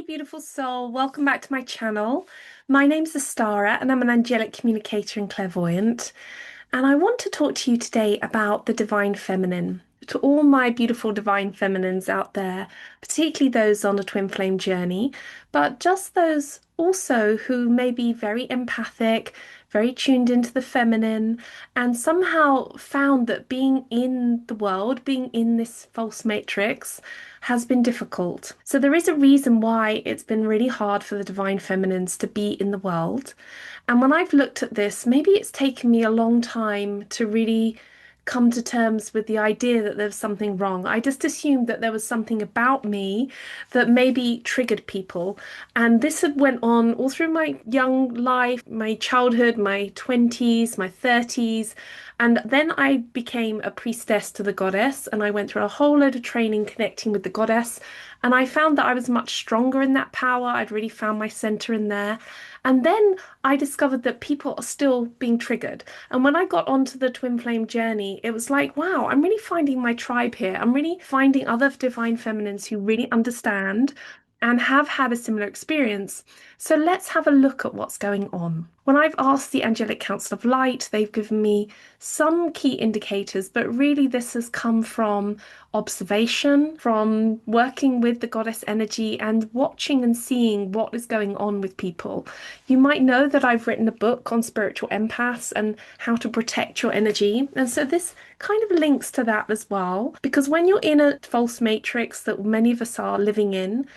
Hey, beautiful soul. Welcome back to my channel. My name's Astara and I'm an angelic communicator and clairvoyant. And I want to talk to you today about the divine feminine. To all my beautiful divine feminines out there, particularly those on a twin flame journey, but just those also who may be very empathic, very tuned into the feminine, and somehow found that being in the world, being in this false matrix, has been difficult. So there is a reason why it's been really hard for the divine feminines to be in the world. And when I've looked at this, maybe it's taken me a long time to really come to terms with the idea that there's something wrong. I just assumed that there was something about me that maybe triggered people. And this had went on all through my young life, my childhood, my 20s, my 30s. And then I became a priestess to the goddess, and I went through a whole load of training connecting with the goddess. And I found that I was much stronger in that power. I'd really found my center in there. And then I discovered that people are still being triggered. And when I got onto the twin flame journey, it was like, wow, I'm really finding my tribe here. I'm really finding other divine feminines who really understand and have had a similar experience. So let's have a look at what's going on. When I've asked the Angelic Council of Light, they've given me some key indicators, but really this has come from observation, from working with the goddess energy and watching and seeing what is going on with people. You might know that I've written a book on spiritual empaths and how to protect your energy. And so this kind of links to that as well, because when you're in a false matrix that many of us are living in,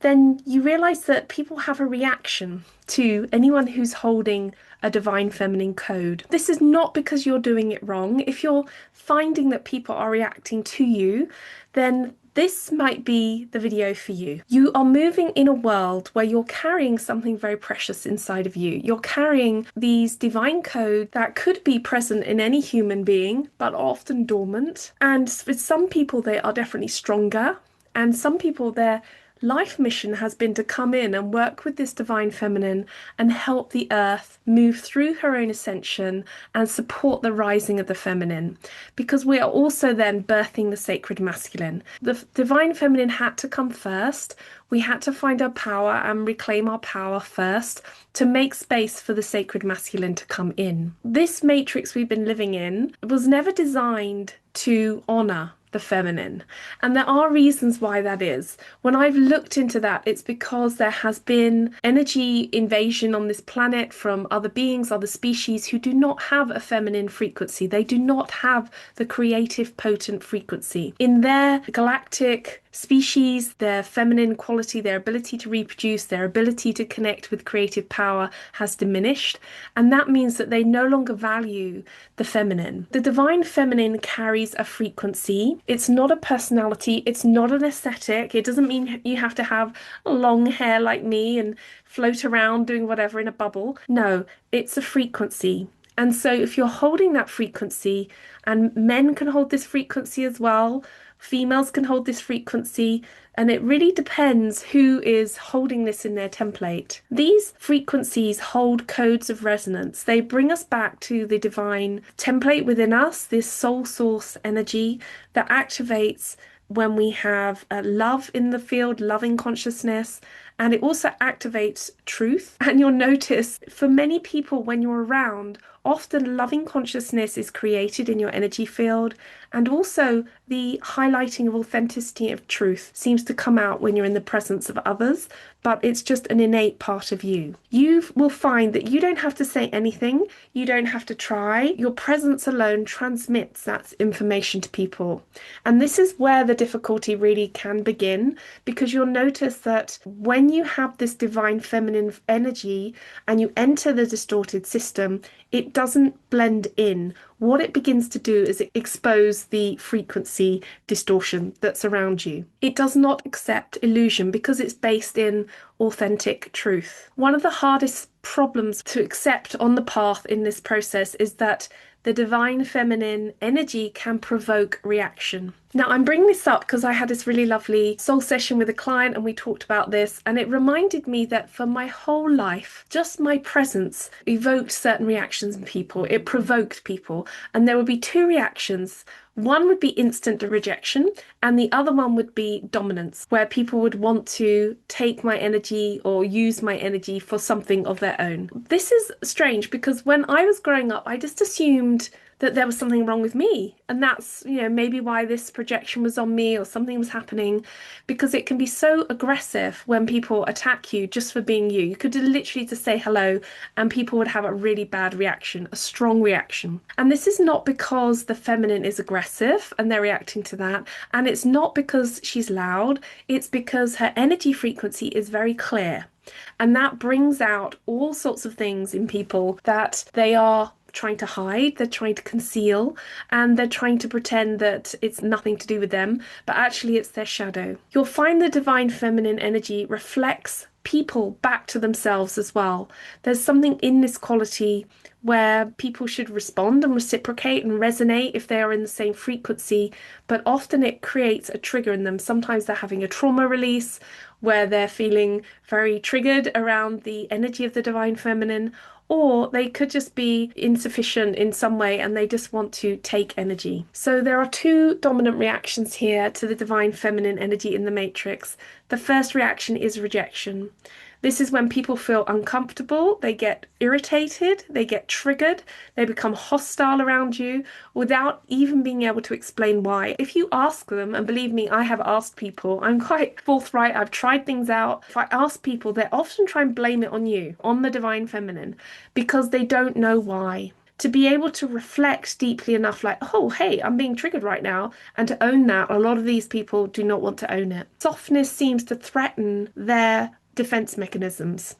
then you realize that people have a reaction to anyone who's holding a divine feminine code. This is not because you're doing it wrong. If you're finding that people are reacting to you, then this might be the video for you. You are moving in a world where you're carrying something very precious inside of you. You're carrying these divine codes that could be present in any human being, but are often dormant. And with some people, they are definitely stronger. And some people, their life mission has been to come in and work with this divine feminine and help the earth move through her own ascension and support the rising of the feminine, because we are also then birthing the sacred masculine. The divine feminine had to come first. We had to find our power and reclaim our power first to make space for the sacred masculine to come in. This matrix we've been living in was never designed to honor the feminine. And there are reasons why that is. When I've looked into that, it's because there has been energy invasion on this planet from other beings, other species who do not have a feminine frequency. They do not have the creative, potent frequency. In their galactic species, their feminine quality, their ability to reproduce, their ability to connect with creative power has diminished. And that means that they no longer value the feminine. The divine feminine carries a frequency. It's not a personality. It's not an aesthetic. It doesn't mean you have to have long hair like me and float around doing whatever in a bubble. No, it's a frequency. And so if you're holding that frequency, and men can hold this frequency as well, females can hold this frequency, and it really depends who is holding this in their template. These frequencies hold codes of resonance. They bring us back to the divine template within us, this soul source energy that activates when we have love in the field, loving consciousness, and it also activates truth. And you'll notice for many people when you're around, often loving consciousness is created in your energy field, and also the highlighting of authenticity of truth seems to come out when you're in the presence of others, but it's just an innate part of you. You will find that you don't have to say anything, you don't have to try. Your presence alone transmits that information to people. And this is where the difficulty really can begin, because you'll notice that when you have this divine feminine energy and you enter the distorted system, it doesn't blend in. What it begins to do is expose the frequency distortion that's around you. It does not accept illusion because it's based in authentic truth. One of the hardest problems to accept on the path in this process is that the divine feminine energy can provoke reaction. Now, I'm bringing this up because I had this really lovely soul session with a client and we talked about this, and it reminded me that for my whole life, just my presence evoked certain reactions in people. It provoked people, and there would be two reactions. One would be instant rejection, and the other one would be dominance, where people would want to take my energy or use my energy for something of their own. This is strange because when I was growing up, I just assumed that there was something wrong with me. And that's, maybe why this projection was on me or something was happening, because it can be so aggressive when people attack you just for being you. You could literally just say hello and people would have a really bad reaction, a strong reaction. And this is not because the feminine is aggressive and they're reacting to that. And it's not because she's loud, it's because her energy frequency is very clear. And that brings out all sorts of things in people that they are trying to hide, they're trying to conceal, and they're trying to pretend that it's nothing to do with them, but actually it's their shadow. You'll find the divine feminine energy reflects people back to themselves as well. There's something in this quality where people should respond and reciprocate and resonate if they are in the same frequency, but often it creates a trigger in them. Sometimes they're having a trauma release where they're feeling very triggered around the energy of the divine feminine, or they could just be insufficient in some way and they just want to take energy. So there are two dominant reactions here to the divine feminine energy in the matrix. The first reaction is rejection. This is when people feel uncomfortable, they get irritated, they get triggered, they become hostile around you without even being able to explain why. If you ask them, and believe me, I have asked people, I'm quite forthright, I've tried things out. If I ask people, they often try and blame it on you, on the divine feminine, because they don't know why. To be able to reflect deeply enough, like, oh, hey, I'm being triggered right now, and to own that, a lot of these people do not want to own it. Softness seems to threaten their defense mechanisms.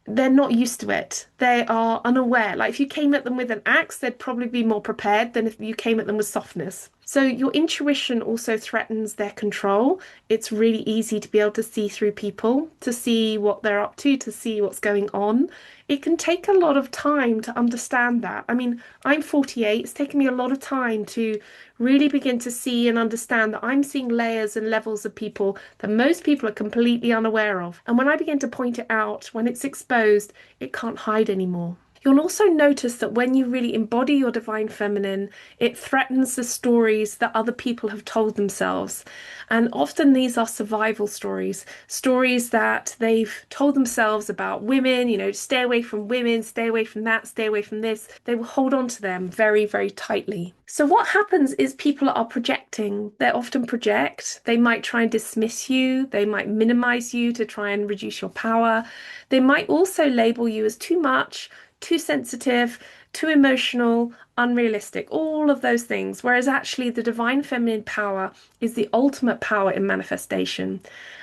They're not used to it. They are unaware. Like if you came at them with an axe, they'd probably be more prepared than if you came at them with softness. So your intuition also threatens their control. It's really easy to be able to see through people, to see what they're up to see what's going on. It can take a lot of time to understand that. I mean, I'm 48. It's taken me a lot of time to really begin to see and understand that I'm seeing layers and levels of people that most people are completely unaware of. And when I begin to point it out, when it's exposed, it can't hide anymore. You'll also notice that when you really embody your divine feminine, it threatens the stories that other people have told themselves. And often these are survival stories, stories that they've told themselves about women, stay away from women, stay away from that, stay away from this. They will hold on to them very, very tightly. So what happens is people are projecting. They often project. They might try and dismiss you. They might minimize you to try and reduce your power. They might also label you as too much, too sensitive, too emotional, unrealistic, all of those things. Whereas actually the divine feminine power is the ultimate power in manifestation.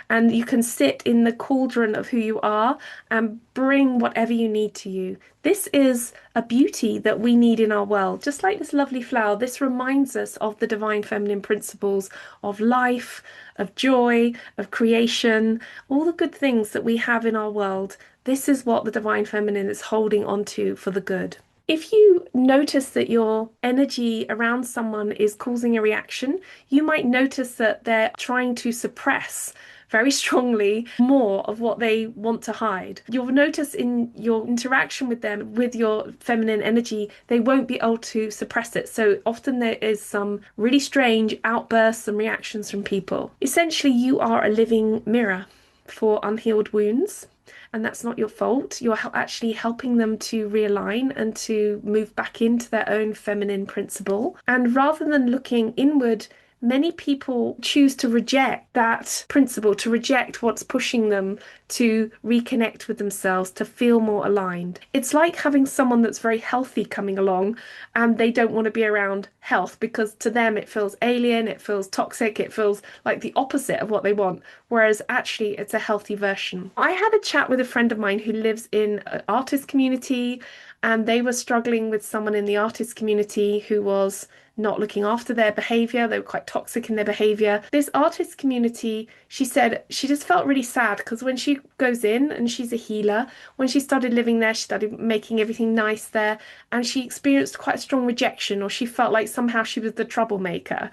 And you can sit in the cauldron of who you are and bring whatever you need to you. This is a beauty that we need in our world. Just like this lovely flower, this reminds us of the divine feminine principles of life, of joy, of creation, all the good things that we have in our world. This is what the divine feminine is holding on to for the good. If you notice that your energy around someone is causing a reaction, you might notice that they're trying to suppress very strongly more of what they want to hide. You'll notice in your interaction with them, with your feminine energy, they won't be able to suppress it. So often there is some really strange outbursts and reactions from people. Essentially, you are a living mirror for unhealed wounds. And that's not your fault. You're actually helping them to realign and to move back into their own feminine principle. And rather than looking inward, many people choose to reject that principle, to reject what's pushing them to reconnect with themselves, to feel more aligned. It's like having someone that's very healthy coming along and they don't want to be around health because to them it feels alien, it feels toxic, it feels like the opposite of what they want, whereas actually it's a healthy version. I had a chat with a friend of mine who lives in an artist community, and they were struggling with someone in the artist community who was not looking after their behavior. They were quite toxic in their behavior. This artist community, she said she just felt really sad because when she goes in, and she's a healer, when she started living there, she started making everything nice there, and she experienced quite a strong rejection, or she felt like somehow she was the troublemaker.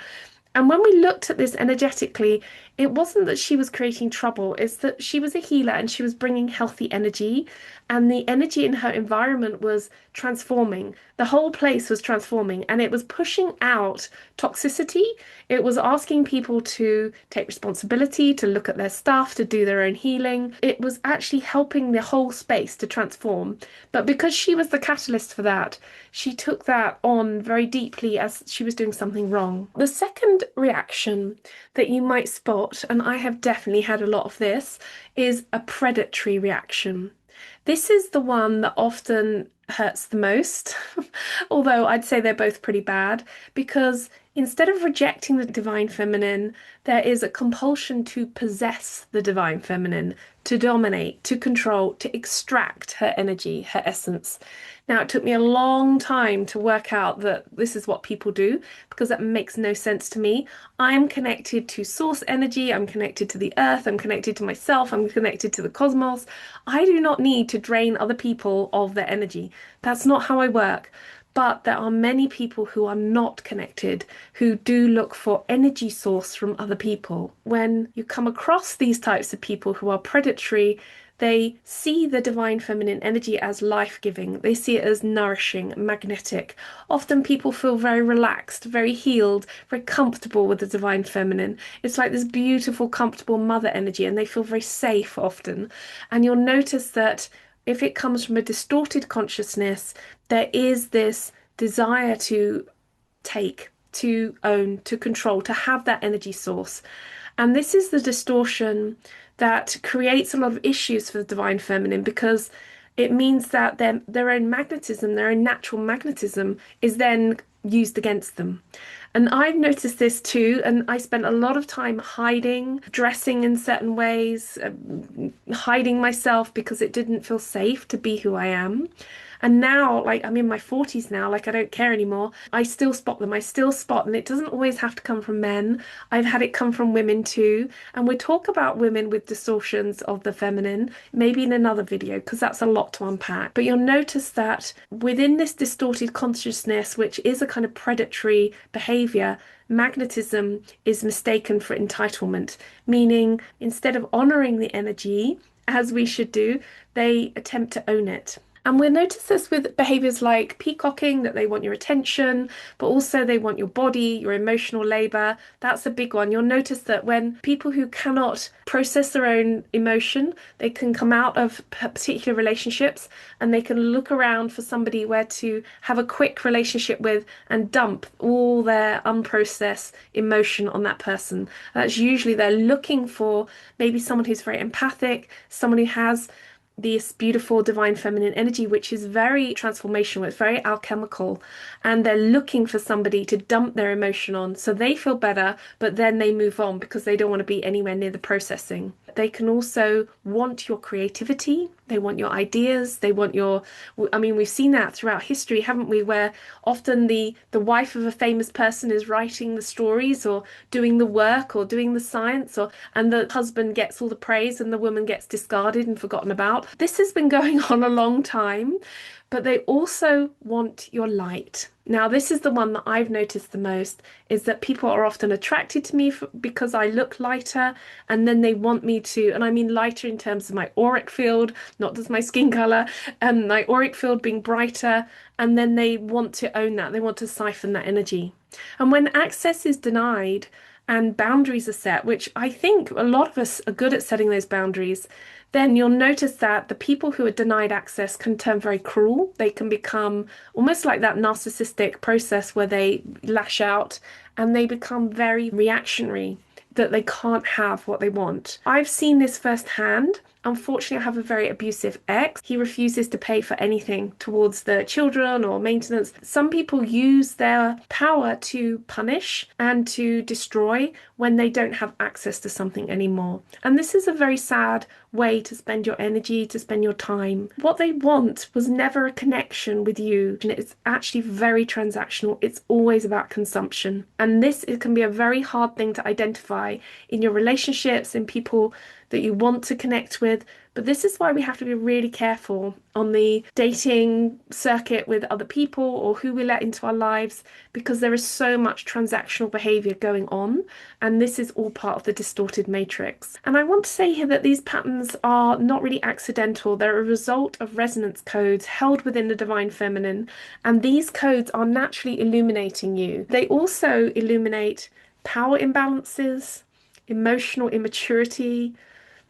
And when we looked at this energetically, it wasn't that she was creating trouble, it's that she was a healer and she was bringing healthy energy, and the energy in her environment was transforming. The whole place was transforming and it was pushing out toxicity. It was asking people to take responsibility, to look at their stuff, to do their own healing. It was actually helping the whole space to transform. But because she was the catalyst for that, she took that on very deeply as she was doing something wrong. The second reaction that you might spot, and I have definitely had a lot of this, is a predatory reaction. This is the one that often hurts the most, although I'd say they're both pretty bad, because instead of rejecting the divine feminine, there is a compulsion to possess the divine feminine, to dominate, to control, to extract her energy, her essence. Now, it took me a long time to work out that this is what people do because that makes no sense to me. I'm connected to source energy, I'm connected to the earth, I'm connected to myself, I'm connected to the cosmos. I do not need to drain other people of their energy. That's not how I work. But there are many people who are not connected, who do look for energy source from other people. When you come across these types of people who are predatory, they see the divine feminine energy as life-giving. They see it as nourishing, magnetic. Often people feel very relaxed, very healed, very comfortable with the divine feminine. It's like this beautiful, comfortable mother energy, and they feel very safe often. And you'll notice that if it comes from a distorted consciousness, there is this desire to take, to own, to control, to have that energy source. And this is the distortion that creates a lot of issues for the divine feminine because it means that their own magnetism, their own natural magnetism, is then used against them. And I've noticed this too, and I spent a lot of time hiding, dressing in certain ways, hiding myself because it didn't feel safe to be who I am. And now, like, I'm in my 40s now, like, I don't care anymore. I still spot them. I still spot, and it doesn't always have to come from men. I've had it come from women too. And we talk about women with distortions of the feminine, maybe in another video, because that's a lot to unpack. But you'll notice that within this distorted consciousness, which is a kind of predatory behavior, magnetism is mistaken for entitlement, meaning instead of honoring the energy, as we should do, they attempt to own it. And we'll notice this with behaviors like peacocking, that they want your attention, but also they want your body, your emotional labor. That's a big one. You'll notice that when people who cannot process their own emotion, they can come out of particular relationships and they can look around for somebody where to have a quick relationship with and dump all their unprocessed emotion on that person. That's usually they're looking for maybe someone who's very empathic, someone who has this beautiful divine feminine energy, which is very transformational, it's very alchemical, and they're looking for somebody to dump their emotion on so they feel better, but then they move on because they don't want to be anywhere near the processing. They can also want your creativity, they want your ideas, they want your, I mean, we've seen that throughout history, haven't we, where often the wife of a famous person is writing the stories or doing the work or doing the science, or and the husband gets all the praise and the woman gets discarded and forgotten about. This has been going on a long time, but they also want your light. Now, this is the one that I've noticed the most, is that people are often attracted to me because I look lighter, and then they want me to, and I mean lighter in terms of my auric field, not just my skin color, and my auric field being brighter, and then they want to own that, they want to siphon that energy. And when access is denied and boundaries are set, which I think a lot of us are good at setting those boundaries, then you'll notice that the people who are denied access can turn very cruel. They can become almost like that narcissistic process where they lash out and they become very reactionary, that they can't have what they want. I've seen this firsthand. Unfortunately, I have a very abusive ex. He refuses to pay for anything towards the children or maintenance. Some people use their power to punish and to destroy when they don't have access to something anymore. And this is a very sad way to spend your energy, to spend your time. What they want was never a connection with you. And it's actually very transactional. It's always about consumption. And this, it can be a very hard thing to identify in your relationships, in people that you want to connect with, But this is why we have to be really careful on the dating circuit with other people or who we let into our lives, because there is so much transactional behavior going on, and this is all part of the distorted matrix. And I want to say here that these patterns are not really accidental. They're a result of resonance codes held within the divine feminine, and these codes are naturally illuminating you. They also illuminate power imbalances, emotional immaturity,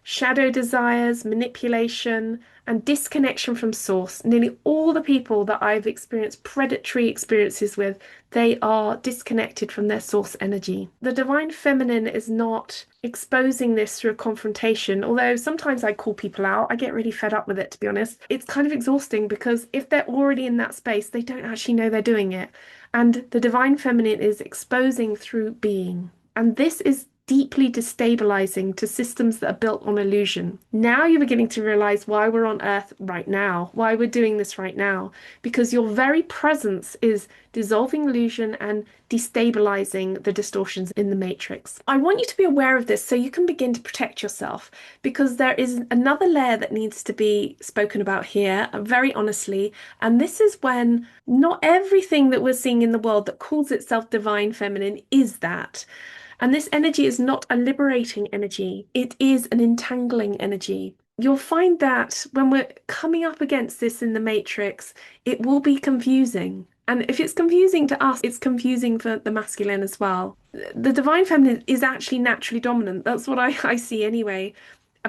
shadow desires, manipulation, and disconnection from source. Nearly all the people that I've experienced predatory experiences with, they are disconnected from their source energy. The divine feminine is not exposing this through a confrontation, although sometimes I call people out. I get really fed up with it, to be honest. It's kind of exhausting because if they're already in that space, they don't actually know they're doing it. And the divine feminine is exposing through being. And this is deeply destabilizing to systems that are built on illusion. Now you're beginning to realize why we're on Earth right now, why we're doing this right now, because your very presence is dissolving illusion and destabilizing the distortions in the matrix. I want you to be aware of this so you can begin to protect yourself, because there is another layer that needs to be spoken about here, very honestly, and this is when not everything that we're seeing in the world that calls itself divine feminine is that. And this energy is not a liberating energy, it is an entangling energy. You'll find that when we're coming up against this in the matrix, it will be confusing. And if it's confusing to us, it's confusing for the masculine as well. The divine feminine is actually naturally dominant. That's what I see anyway.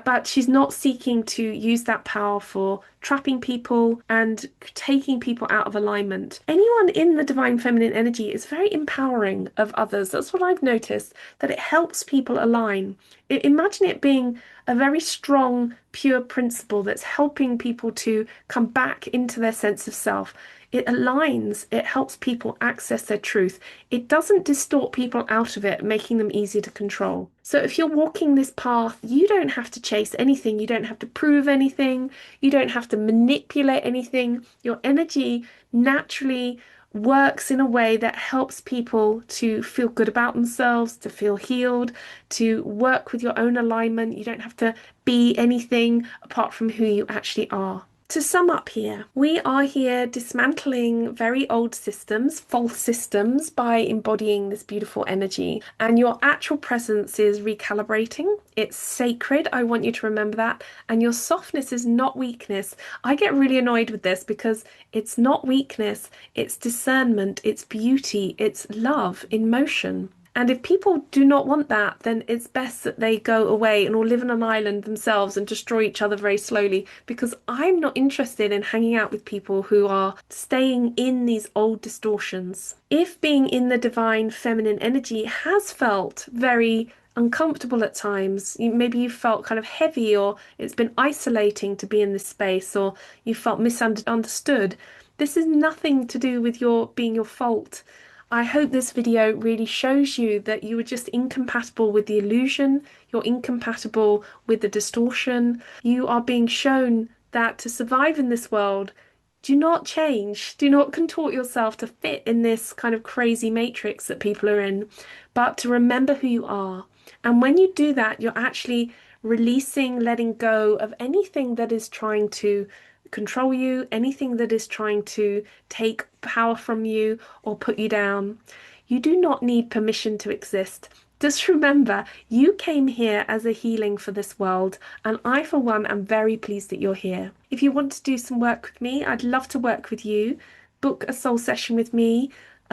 But she's not seeking to use that power for trapping people and taking people out of alignment. Anyone in the divine feminine energy is very empowering of others. That's what I've noticed, that it helps people align. Imagine it being a very strong, pure principle that's helping people to come back into their sense of self. It aligns, it helps people access their truth. It doesn't distort people out of it, making them easier to control. So if you're walking this path, you don't have to chase anything. You don't have to prove anything. You don't have to manipulate anything. Your energy naturally works in a way that helps people to feel good about themselves, to feel healed, to work with your own alignment. You don't have to be anything apart from who you actually are. To sum up here, we are here dismantling very old systems, false systems, by embodying this beautiful energy. And your actual presence is recalibrating. It's sacred. I want you to remember that. And your softness is not weakness. I get really annoyed with this because it's not weakness, it's discernment, it's beauty, it's love in motion. And if people do not want that, then it's best that they go away and all live on an island themselves and destroy each other very slowly, because I'm not interested in hanging out with people who are staying in these old distortions. If being in the divine feminine energy has felt very uncomfortable at times, maybe you felt kind of heavy, or it's been isolating to be in this space, or you felt misunderstood, this is nothing to do with your being your fault. I hope this video really shows you that you are just incompatible with the illusion, you're incompatible with the distortion. You are being shown that to survive in this world, do not change, do not contort yourself to fit in this kind of crazy matrix that people are in, but to remember who you are. And when you do that, you're actually releasing, letting go of anything that is trying to control you, anything that is trying to take power from you or put you down. You do not need permission to exist. Just remember, you came here as a healing for this world, and I, for one, am very pleased that you're here. If you want to do some work with me, I'd love to work with you. Book a soul session with me.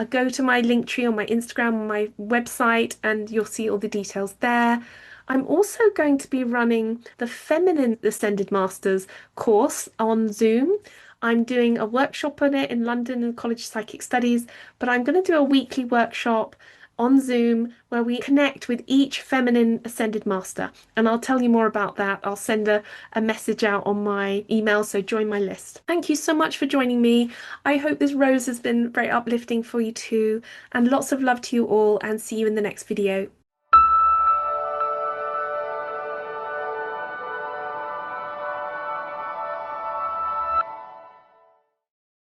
Go to my link tree on my Instagram, on my website, and you'll see all the details there. I'm also going to be running the Feminine Ascended Masters course on Zoom. I'm doing a workshop on it in London in College of Psychic Studies, but I'm going to do a weekly workshop on Zoom where we connect with each Feminine Ascended Master. And I'll tell you more about that. I'll send a message out on my email, so join my list. Thank you so much for joining me. I hope this rose has been very uplifting for you too. And lots of love to you all, and see you in the next video.